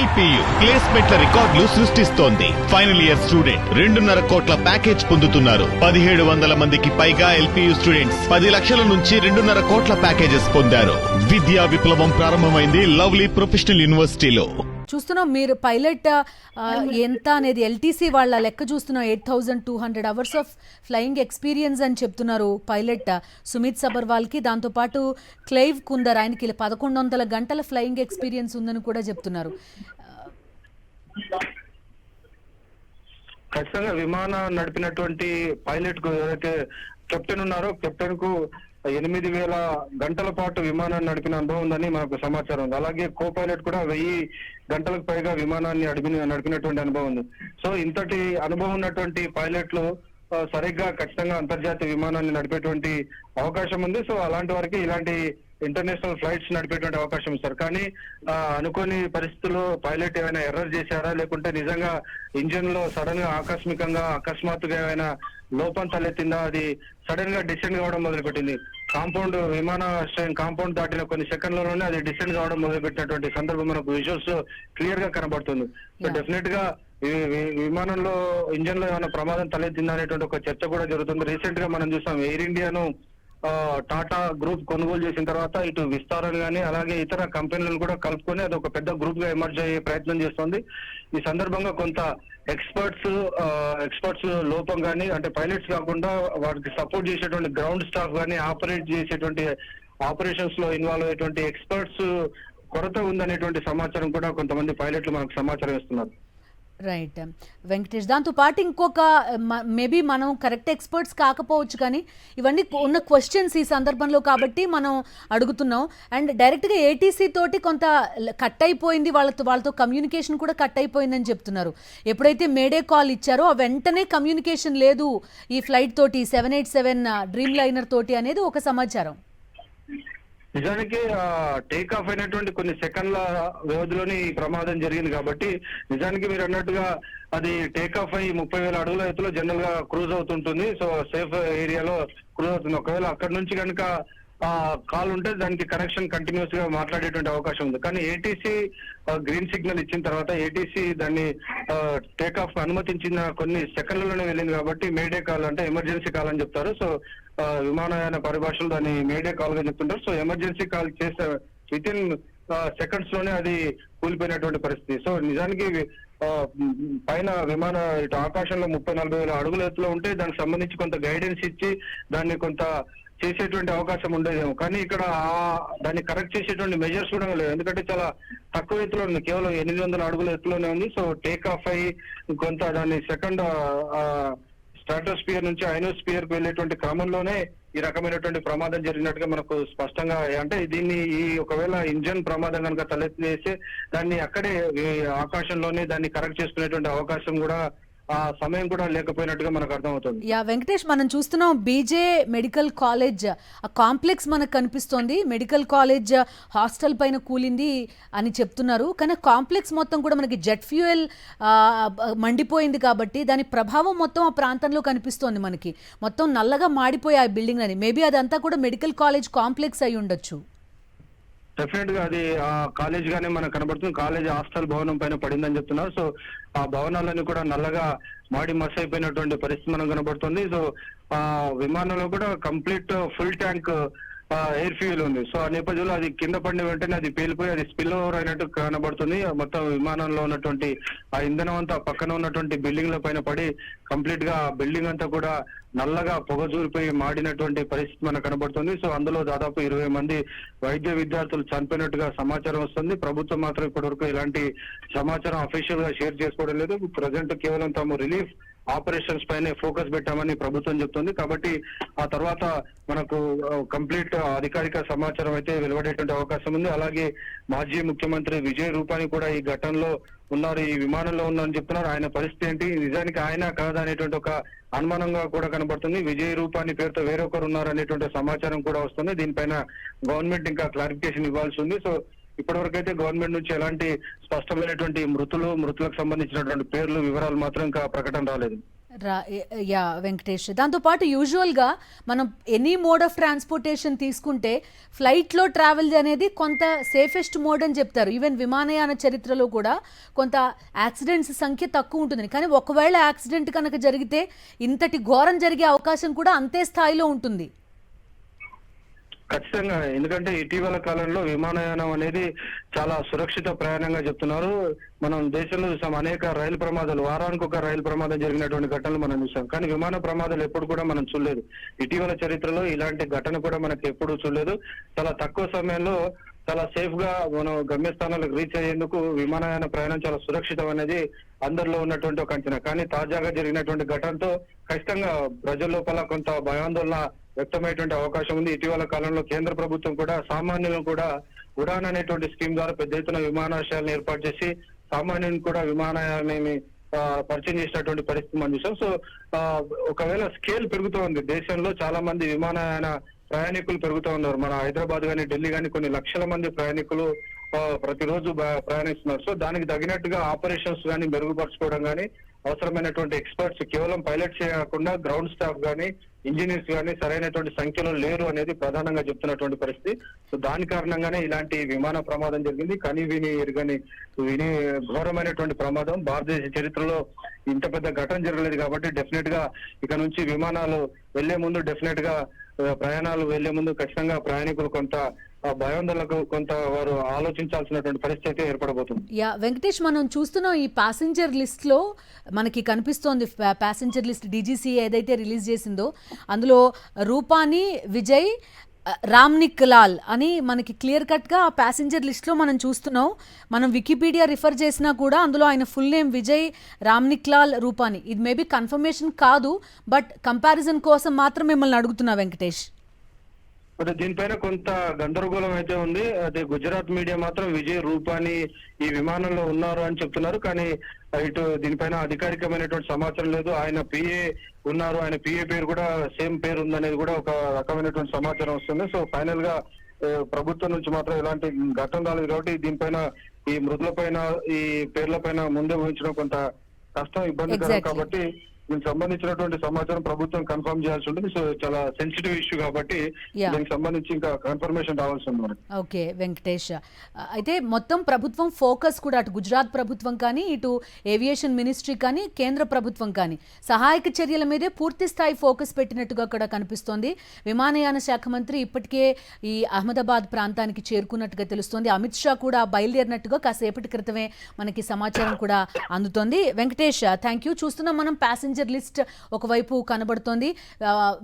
LPU ప్లేస్మెంట్ల రికార్డులు సృష్టిస్తోంది. Final year student 2.5 కోట్ల ప్యాకేజ్ పొందుతున్నారు. 1700 మందికి పైగా ఎల్పియు స్టూడెంట్స్ 10 లక్షల నుంచి 2.5 కోట్ల ప్యాకేజెస్ పొందారు. విద్యా విప్లవం ప్రారంభమైంది లవ్లీ ప్రొఫెషనల్ యూనివర్సిటీలో. చూస్తున్నాం మీరు పైలట్ ఎంత అనేది ఎల్టీసీ వాళ్ళ లెక్క చూస్తున్నాం. 8200 అవర్స్ ఆఫ్ ఫ్లయింగ్ ఎక్స్పీరియన్స్ అని చెప్తున్నారు పైలట్ సుమిత్ సబర్వాల్కి. దాంతోపాటు క్లైవ్ కుందర్ ఆయనకి 1100 గంటల ఫ్లయింగ్ ఎక్స్పీరియన్స్ ఉందని కూడా చెప్తున్నారు. ఖచ్చితంగా విమానం నడిపినటువంటి పైలట్ కు ఎవరైతే కెప్టెన్ ఉన్నారో కెప్టెన్ కు 8000 గంటల పాటు విమానాన్ని నడిపిన అనుభవం ఉందని మనకు సమాచారం ఉంది. అలాగే కో పైలట్ కూడా 1000 గంటలకు పైగా విమానాన్ని నడిపినటువంటి అనుభవం ఉంది. సో ఇంతటి అనుభవం ఉన్నటువంటి పైలట్లు సరిగ్గా ఖచ్చితంగా అంతర్జాతీయ విమానాన్ని నడిపేటువంటి అవకాశం ఉంది. సో అలాంటి వారికి ఇలాంటి ఇంటర్నేషనల్ ఫ్లైట్స్ నడిపేటువంటి అవకాశం ఇస్తారు. కానీ అనుకోని పరిస్థితుల్లో పైలట్ ఏమైనా ఎర్రర్ చేశారా, లేకుంటే నిజంగా ఇంజిన్ లో సడన్ గా అకస్మాత్తుగా ఏమైనా లోపం తలెత్తిందా, అది సడన్ గా డిసెండ్ కావడం మొదలుపెట్టింది. విమానాశ్రయం కాంపౌండ్ దాటిన కొన్ని సెకండ్లలోనే అది డిసెండ్ కావడం మొదలుపెట్టినటువంటి సందర్భం మనకు విజువల్స్ క్లియర్ గా కనబడుతుంది. సో డెఫినెట్ గా విమానంలో ఇంజన్ లో ఏమైనా ప్రమాదం తలెత్తిందా అనేటువంటి ఒక చర్చ కూడా జరుగుతుంది. రీసెంట్ గా మనం చూసాం ఎయిర్ ఇండియాను టాటా గ్రూప్ కొనుగోలు చేసిన తర్వాత ఇటు విస్తారణ గానీ అలాగే ఇతర కంపెనీలను కూడా కలుపుకొని అది ఒక పెద్ద గ్రూప్ గా ఎమర్జ్ అయ్యే ప్రయత్నం చేస్తుంది. ఈ సందర్భంగా కొంత ఎక్స్పర్ట్స్ లోపం గానీ, అంటే పైలట్స్ కాకుండా వారికి సపోర్ట్ చేసేటువంటి గ్రౌండ్ స్టాఫ్ గానీ, ఆపరేట్ చేసేటువంటి ఆపరేషన్స్ లో ఇన్వాల్వ్ అయ్యేటువంటి ఎక్స్పర్ట్స్ కొరత ఉందనేటువంటి సమాచారం కూడా కొంతమంది పైలట్లు మనకు సమాచారం ఇస్తున్నారు. రైట్ వెంకటేష్, దాంతో పాటు ఇంకొక మేబీ మనం కరెక్ట్ ఎక్స్పర్ట్స్ కాకపోవచ్చు కానీ ఇవన్నీ ఉన్న క్వశ్చన్స్ ఈ సందర్భంలో కాబట్టి మనం అడుగుతున్నాం. అండ్ డైరెక్ట్గా ఏటీసీ తోటి కొంత కట్ అయిపోయింది, వాళ్ళతో కమ్యూనికేషన్ కూడా కట్ అయిపోయిందని చెప్తున్నారు. ఎప్పుడైతే మేడే కాల్ ఇచ్చారో వెంటనే కమ్యూనికేషన్ లేదు ఈ ఫ్లైట్ తోటి 787 డ్రీమ్ లైనర్ తోటి అనేది ఒక సమాచారం. నిజానికి టేక్ ఆఫ్ అయినటువంటి కొన్ని సెకండ్ల వ్యవధిలోనే ఈ ప్రమాదం జరిగింది కాబట్టి నిజానికి మీరు అన్నట్టుగా అది టేక్ ఆఫ్ అయ్యి 30,000 అడుగుల ఎత్తులో జనరల్ గా క్రూజ్ అవుతుంటుంది. సో సేఫ్ ఏరియాలో క్రూజ్ అవుతుంది. ఒకవేళ అక్కడి నుంచి కనుక కాల్ ఉంటే దానికి కనెక్షన్ కంటిన్యూస్ గా మాట్లాడేటువంటి అవకాశం ఉంది. కానీ ఏటీసీ గ్రీన్ సిగ్నల్ ఇచ్చిన తర్వాత ఏటీసీ దాన్ని టేక్ ఆఫ్ అనుమతించిన కొన్ని సెకండ్లలోనే వెళ్ళింది కాబట్టి మేడే కాల్ అంటే ఎమర్జెన్సీ కాల్ అని చెప్తారు. సో విమానయాన పరిభాషలో దాన్ని మేడే కాల్ గా చెప్తుంటారు. సో ఎమర్జెన్సీ కాల్ చేసే విత్ ఇన్ సెకండ్స్ లోనే అది కూలిపోయినటువంటి పరిస్థితి. సో నిజానికి పైన విమాన ఇటు ఆకాశంలో 30-40 అడుగుల ఎత్తులో ఉంటే దానికి సంబంధించి కొంత గైడెన్స్ ఇచ్చి దాన్ని కొంత చేసేటువంటి అవకాశం ఉండేదేమో. కానీ ఇక్కడ దాన్ని కరెక్ట్ చేసేటువంటి మెజర్స్ కూడా లేదు. ఎందుకంటే చాలా తక్కువ ఎత్తులో ఉంది, కేవలం 800 అడుగుల ఎత్తులోనే ఉంది. సో టేక్ ఆఫ్ అయ్యి కొంత దాన్ని సెకండ్ స్ట్రాటోస్పియర్ నుంచి ఐనోస్పియర్ కు వెళ్ళేటువంటి క్రమంలోనే ఈ రకమైనటువంటి ప్రమాదం జరిగినట్టుగా మనకు స్పష్టంగా, అంటే దీన్ని ఒకవేళ ఇంజన్ ప్రమాదం కనుక తలెత్తివేస్తే దాన్ని అక్కడే ఆకాశంలోనే దాన్ని కరెక్ట్ చేసుకునేటువంటి అవకాశం కూడా ఆ సమయం కూడా లేకపోయినట్టుగా మనకు అర్థమవుతుంది. యా వెంకటేష్, మనం చూస్తున్నాం బీజే మెడికల్ కాలేజ్ ఆ కాంప్లెక్స్ మనకు కనిపిస్తోంది. మెడికల్ కాలేజ్ హాస్టల్ పైన కూలింది అని చెప్తున్నారు. కానీ కాంప్లెక్స్ మొత్తం కూడా మనకి జెట్ ఫ్యూయల్ మండిపోయింది కాబట్టి దాని ప్రభావం మొత్తం ఆ ప్రాంతంలో కనిపిస్తోంది. మనకి మొత్తం నల్లగా మాడిపోయి ఆ బిల్డింగ్ అని, మేబీ అదంతా కూడా మెడికల్ కాలేజ్ కాంప్లెక్స్ అయి ఉండొచ్చు. డెఫినెట్ గా అది ఆ కాలేజ్ గానే మనకు కనబడుతుంది. కాలేజ్ హాస్టల్ భవనం పైన పడిందని చెప్తున్నారు. సో ఆ భవనాలన్నీ కూడా నల్లగా మాడి మస్ అయిపోయినటువంటి పరిస్థితి మనకు కనబడుతుంది. సో ఆ విమానంలో కూడా complete full tank air fuel ఉంది. సో ఆ నేపథ్యంలో అది కింద పడిన వెంటనే అది పేలిపోయి అది స్పిల్ ఓవర్ అయినట్టు కనబడుతుంది. మొత్తం విమానంలో ఉన్నటువంటి ఆ ఇంధనం అంతా పక్కన ఉన్నటువంటి బిల్డింగ్ల పైన పడి కంప్లీట్ గా బిల్డింగ్ అంతా కూడా నల్లగా పొగజూరిపోయి మాడినటువంటి పరిస్థితి మనకు కనబడుతుంది. సో అందులో దాదాపు 20 మంది వైద్య విద్యార్థులు చనిపోయినట్టుగా సమాచారం వస్తుంది. ప్రభుత్వం మాత్రం ఇప్పటి వరకు ఇలాంటి సమాచారం అఫీషియల్ గా షేర్ చేసుకోవడం లేదు. ప్రజెంట్ కేవలం తాము రిలీఫ్ ఆపరేషన్స్ పైనే ఫోకస్ పెట్టామని ప్రభుత్వం చెప్తుంది. కాబట్టి ఆ తర్వాత మనకు కంప్లీట్ అధికారిక సమాచారం అయితే వెలువడేటువంటి అవకాశం ఉంది. అలాగే మాజీ ముఖ్యమంత్రి విజయ్ రూపానీ కూడా ఈ ఘటనలో ఉన్నారు, ఈ విమానంలో ఉన్నారని చెప్తున్నారు. ఆయన పరిస్థితి ఏంటి, నిజానికి ఆయన కాదా అనేటువంటి ఒక అనుమానంగా కూడా కనబడుతుంది. విజయ్ రూపానీ పేరుతో వేరొకరు ఉన్నారు అనేటువంటి సమాచారం కూడా వస్తుంది. దీనిపైన గవర్నమెంట్ ఇంకా క్లారిఫికేషన్ ఇవ్వాల్సి ఉంది. సో ఇప్పటివరకు అయితే గవర్నమెంట్ నుంచి ఎలాంటి స్పష్టమైనటువంటి మృతులకు సంబంధించినటువంటి పేర్లు వివరాలు మాత్రం ఇంకా ప్రకటన రాలేదు. యా వెంకటేష్, దాంతోపాటు యూజువల్గా మనం ఎనీ మోడ్ ఆఫ్ ట్రాన్స్పోర్టేషన్ తీసుకుంటే ఫ్లైట్లో ట్రావెల్ అనేది కొంత సేఫెస్ట్ మోడ్ అని చెప్తారు. ఈవెన్ విమానయాన చరిత్రలో కూడా కొంత యాక్సిడెంట్స్ సంఖ్య తక్కువ ఉంటుంది. కానీ ఒకవేళ యాక్సిడెంట్ కనుక జరిగితే ఇంతటి ఘోరం జరిగే అవకాశం కూడా అంతే స్థాయిలో ఉంటుంది. ఖచ్చితంగా, ఎందుకంటే ఇటీవల కాలంలో విమానయానం అనేది చాలా సురక్షిత ప్రయాణంగా చెప్తున్నారు. మనం దేశంలో చూసాం అనేక రైలు ప్రమాదాలు, వారానికి ఒక రైలు ప్రమాదం జరిగినటువంటి ఘటనలు మనం చూసాం. కానీ విమాన ప్రమాదాలు ఎప్పుడు కూడా మనం చూడలేదు. ఇటీవల చరిత్రలో ఇలాంటి ఘటన కూడా మనకి ఎప్పుడు చూడలేదు. చాలా తక్కువ సమయంలో చాలా సేఫ్ గా మనం గమ్యస్థానాలకు రీచ్ అయ్యేందుకు విమానయాన ప్రయాణం చాలా సురక్షితం అనేది అందరిలో ఉన్నటువంటి ఒక అంచనా. కానీ తాజాగా జరిగినటువంటి ఘటనతో ఖచ్చితంగా ప్రజల లోపల కొంత భయాందోళన వ్యక్తమయ్యేటువంటి అవకాశం ఉంది. ఇటీవల కాలంలో కేంద్ర ప్రభుత్వం కూడా సామాన్యులను కూడా ఉడాన్ అనేటువంటి స్కీమ్ ద్వారా పెద్ద ఎత్తున విమానాశ్రయాలను ఏర్పాటు చేసి సామాన్యులను కూడా విమానయానాన్ని పరిచయం చేసినటువంటి పరిస్థితి మనం చూసాం. సో ఒకవేళ స్కేల్ పెరుగుతూ ఉంది, దేశంలో చాలా మంది విమానయాన ప్రయాణికులు పెరుగుతూ ఉన్నారు. మన హైదరాబాద్ కానీ ఢిల్లీ కానీ కొన్ని లక్షల మంది ప్రయాణికులు ప్రతిరోజు ప్రయాణిస్తున్నారు. సో దానికి తగినట్టుగా ఆపరేషన్స్ కానీ మెరుగుపరచుకోవడం కానీ అవసరమైనటువంటి ఎక్స్పర్ట్స్ కేవలం పైలట్స్ కాకుండా గ్రౌండ్ స్టాఫ్ కానీ ఇంజనీర్స్ కానీ సరైనటువంటి సంఖ్యలో లేరు అనేది ప్రధానంగా చెప్తున్నటువంటి పరిస్థితి. సో దాని కారణంగానే ఇలాంటి విమాన ప్రమాదం జరిగింది. కానీ విని ఘోరమైనటువంటి ప్రమాదం. భారతదేశ చరిత్రలో ఇంత పెద్ద ఘటన జరగలేదు కాబట్టి డెఫినెట్ గా ఇక నుంచి విమానాలు వెళ్లే ముందు ప్రయాణాలు వెళ్లే ముందు ఖచ్చితంగా ప్రయాణికులు కొంత భయాందోళనకు కొంత వారు ఆలోచించాల్సినటువంటి పరిస్థితి ఏర్పడబోతుంది. యా వెంకటేష్, మనం చూస్తున్నాం ఈ ప్యాసింజర్ లిస్ట్ లో మనకి కనిపిస్తోంది, ప్యాసింజర్ లిస్ట్ డీజీసీ ఏదైతే రిలీజ్ చేసిందో అందులో రూపాని విజయ్ రామ్నిక్ లాల్ అని మనకి క్లియర్ కట్గా ఆ ప్యాసింజర్ లిస్ట్లో మనం చూస్తున్నాం. మనం వికీపీడియా రిఫర్ చేసినా కూడా అందులో ఆయన ఫుల్ నేమ్ విజయ్ రామ్నిక్ లాల్ రూపాని. ఇది మేబీ కన్ఫర్మేషన్ కాదు, బట్ కంపారిజన్ కోసం మాత్రం మిమ్మల్ని అడుగుతున్నా వెంకటేష్. అంటే దీనిపైన కొంత గందరగోళం అయితే ఉంది. అదే గుజరాత్ మీడియా మాత్రం విజయ్ రూపాని ఈ విమానంలో ఉన్నారు అని చెప్తున్నారు. కానీ ఇటు దీనిపైన అధికారికమైనటువంటి సమాచారం లేదు. ఆయన పిఏ ఉన్నారు, ఆయన పిఏ పేరు కూడా సేమ్ పేరు ఉందనేది కూడా ఒక రకమైనటువంటి సమాచారం వస్తుంది. సో ఫైనల్ గా ప్రభుత్వం నుంచి మాత్రం ఎలాంటి ఘటన రాలేదు కాబట్టి దీనిపైన ఈ మృతుల పైన ఈ పేర్ల పైన ముందే ఊహించడం కొంత కష్టం, ఇబ్బందికరం. కాబట్టి దీనికి సంబంధించినటువంటి సమాచారం ప్రభుత్వం కన్ఫర్మ్ చేయాల్సి ఉంటుంది. సో చాలా సెన్సిటివ్ ఇష్యూ కాబట్టి దీనికి సంబంధించి ఇంకా కన్ఫర్మేషన్ రావాల్సి ఉంది. ఓకే వెంకటేష్, అయితే మొత్తం ప్రభుత్వం ఫోకస్ కూడా అటు గుజరాత్ ప్రభుత్వం కానీ ఇటు ఏవియేషన్ మినిస్ట్రీ కానీ కేంద్ర ప్రభుత్వం కానీ సహాయక చర్యల మీదే పూర్తి స్థాయి ఫోకస్ పెట్టినట్టుగా కూడా కనిపిస్తోంది. విమానయాన శాఖ మంత్రి ఇప్పటికే ఈ అహ్మదాబాద్ ప్రాంతానికి చేరుకున్నట్టుగా తెలుస్తోంది. అమిత్ షా కూడా బయలుదేరినట్టుగా కాసేపటి క్రితమే మనకి సమాచారం కూడా అందుతోంది. Venkatesh thank you. చూస్తున్నాం మనం ప్యాసింజర్ లిస్ట్ ఒకవైపు కనబడుతోంది,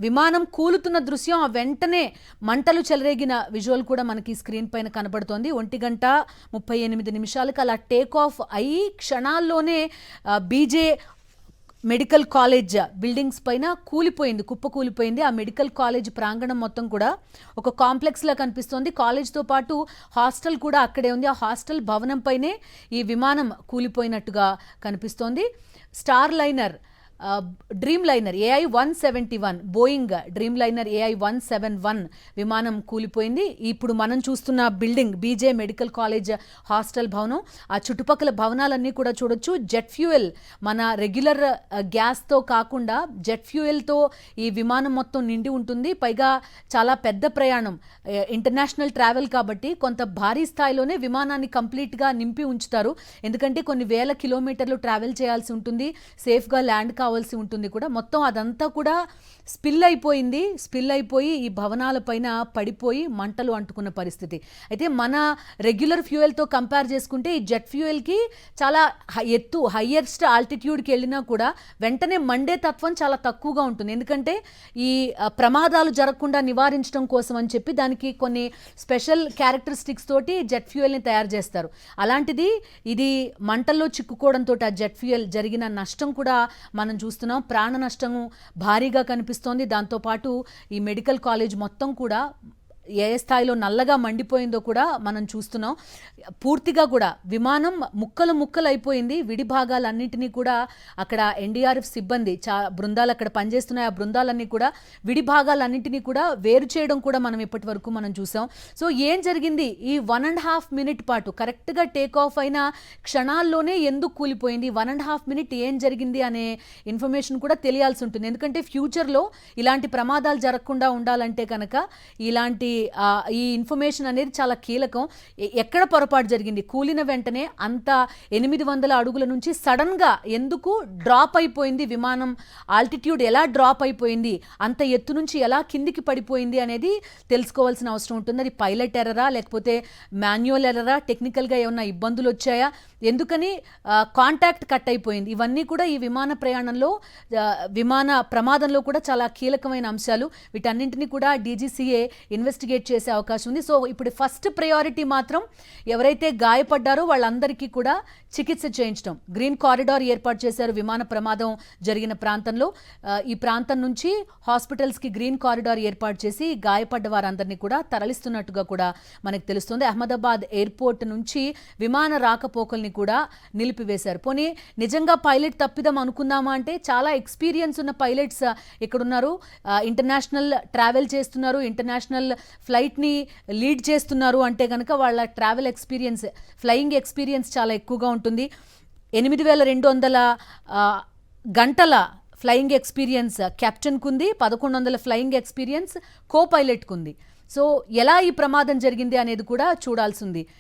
విమానం కూలుతున్న దృశ్యం, వెంటనే మంటలు చెలరేగిన విజువల్ కూడా మనకి స్క్రీన్ పైన కనబడుతోంది. 1:38 అలా టేక్ ఆఫ్ అయ్యి క్షణాల్లోనే బీజే మెడికల్ కాలేజ్ బిల్డింగ్స్ పైన కుప్పకూలిపోయింది. ఆ మెడికల్ కాలేజ్ ప్రాంగణం మొత్తం కూడా ఒక కాంప్లెక్స్లా కనిపిస్తోంది. కాలేజ్తో పాటు హాస్టల్ కూడా అక్కడే ఉంది. ఆ హాస్టల్ భవనం పైనే ఈ విమానం కూలిపోయినట్టుగా కనిపిస్తోంది. Star liner dream liner AI-171 Boeing dream liner AI-171 విమానం కూలిపోయింది. ఇప్పుడు మనం చూస్తున్న బిల్డింగ్ బీజే మెడికల్ కాలేజ్ హాస్టల్ భవనం. ఆ చుట్టుపక్కల భవనాలన్నీ కూడా చూడొచ్చు. జెట్ ఫ్యూయల్, మన రెగ్యులర్ గ్యాస్తో కాకుండా జెట్ ఫ్యూయల్తో ఈ విమానం మొత్తం నిండి ఉంటుంది. పైగా చాలా పెద్ద ప్రయాణం, ఇంటర్నేషనల్ ట్రావెల్ కాబట్టి కొంత భారీ స్థాయిలోనే విమానాన్ని కంప్లీట్గా నింపి ఉంచుతారు. ఎందుకంటే కొన్ని వేల కిలోమీటర్లు ట్రావెల్ చేయాల్సి ఉంటుంది, సేఫ్గా ల్యాండ్ కావాల్సి ఉంటుంది కూడా. మొత్తం అదంతా కూడా స్పిల్ అయిపోయి ఈ భవనాల పైన పడిపోయి మంటలు అంటుకున్న పరిస్థితి. అయితే మన రెగ్యులర్ ఫ్యూయల్తో కంపేర్ చేసుకుంటే ఈ జెట్ ఫ్యూయల్కి చాలా హయ్యెస్ట్ ఆల్టిట్యూడ్కి వెళ్ళినా కూడా వెంటనే మండే తత్వం చాలా తక్కువగా ఉంటుంది. ఎందుకంటే ఈ ప్రమాదాలు జరగకుండా నివారించడం కోసం అని చెప్పి దానికి కొన్ని స్పెషల్ క్యారెక్టరిస్టిక్స్ తోటి జెట్ ఫ్యూయల్ని తయారు చేస్తారు. అలాంటిది ఇది మంటల్లో చిక్కుకోవడంతో ఆ జెట్ ఫ్యూయల్ జరిగిన నష్టం కూడా మనం చూస్తున్నాం. ప్రాణ నష్టం భారీగా కనిపిస్తోంది. దాంతోపాటు ఈ మెడికల్ కాలేజ్ మొత్తం కూడా ఏ స్థాయిలో నల్లగా మండిపోయిందో కూడా మనం చూస్తున్నాం. పూర్తిగా కూడా విమానం ముక్కలు ముక్కలు అయిపోయింది. విడి భాగాలన్నింటినీ కూడా అక్కడ ఎన్డీఆర్ఎఫ్ సిబ్బంది బృందాలు అక్కడ పనిచేస్తున్నాయి. ఆ బృందాలన్నీ కూడా విడి భాగాలన్నింటినీ కూడా వేరు చేయడం కూడా మనం ఇప్పటి వరకు మనం చూసాం. సో ఏం జరిగింది ఈ 1.5 మినిట్ పాటు కరెక్ట్గా టేక్ ఆఫ్ అయిన క్షణాల్లోనే ఎందుకు కూలిపోయింది, 1.5 మినిట్ ఏం జరిగింది అనే ఇన్ఫర్మేషన్ కూడా తెలియాల్సి ఉంటుంది. ఎందుకంటే ఫ్యూచర్లో ఇలాంటి ప్రమాదాలు జరగకుండా ఉండాలంటే కనుక ఇలాంటి ఈ ఇన్ఫర్మేషన్ అనేది చాలా కీలకం. ఎక్కడ పొరపాటు జరిగింది, కూలిన వెంటనే అంత 800 అడుగుల నుంచి సడన్గా ఎందుకు డ్రాప్ అయిపోయింది విమానం, ఆల్టిట్యూడ్ ఎలా డ్రాప్ అయిపోయింది, అంత ఎత్తు నుంచి ఎలా కిందికి పడిపోయింది అనేది తెలుసుకోవాల్సిన అవసరం ఉంటుంది. అది పైలట్ ఎర్రరా లేకపోతే మాన్యువల్ ఎర్రరా, టెక్నికల్గా ఏమన్నా ఇబ్బందులు వచ్చాయా, ఎందుకని కాంటాక్ట్ కట్ అయిపోయింది, ఇవన్నీ కూడా ఈ విమాన ప్రయాణంలో విమాన ప్రమాదంలో కూడా చాలా కీలకమైన అంశాలు. వీటన్నింటినీ కూడా డీజీసీఏ ఇన్వెస్టిగేట్ చేసే అవకాశం ఉంది. సో ఇప్పుడు ఫస్ట్ ప్రయారిటీ మాత్రం ఎవరైతే గాయపడ్డారో వాళ్ళందరికీ కూడా చికిత్స చేయించడం. గ్రీన్ కారిడార్ ఏర్పాటు చేశారు విమాన ప్రమాదం జరిగిన ప్రాంతంలో. ఈ ప్రాంతం నుంచి హాస్పిటల్స్కి గ్రీన్ కారిడార్ ఏర్పాటు చేసి గాయపడ్డ వారందరినీ కూడా తరలిస్తున్నట్టుగా కూడా మనకు తెలుస్తుంది. అహ్మదాబాద్ ఎయిర్పోర్ట్ నుంచి విమాన రాకపోకల్ని కూడా నిలిపివేశారు. పోనీ నిజంగా పైలట్ తప్పిదం అనుకుందామా అంటే చాలా ఎక్స్పీరియన్స్ ఉన్న పైలట్స్ ఇక్కడున్నారు. ఇంటర్నేషనల్ ట్రావెల్ చేస్తున్నారు, ఇంటర్నేషనల్ ఫ్లైట్ని లీడ్ చేస్తున్నారు అంటే కనుక వాళ్ళ ట్రావెల్ ఎక్స్పీరియన్స్, ఫ్లయింగ్ ఎక్స్పీరియన్స్ చాలా ఎక్కువగా ఉంటుంది. 8200 గంటల ఫ్లయింగ్ ఎక్స్పీరియన్స్ కెప్టెన్కు ఉంది, 1100 ఫ్లయింగ్ ఎక్స్పీరియన్స్ కో పైలట్కు ఉంది. సో ఎలా ఈ ప్రమాదం జరిగింది అనేది కూడా చూడాల్సి ఉంది.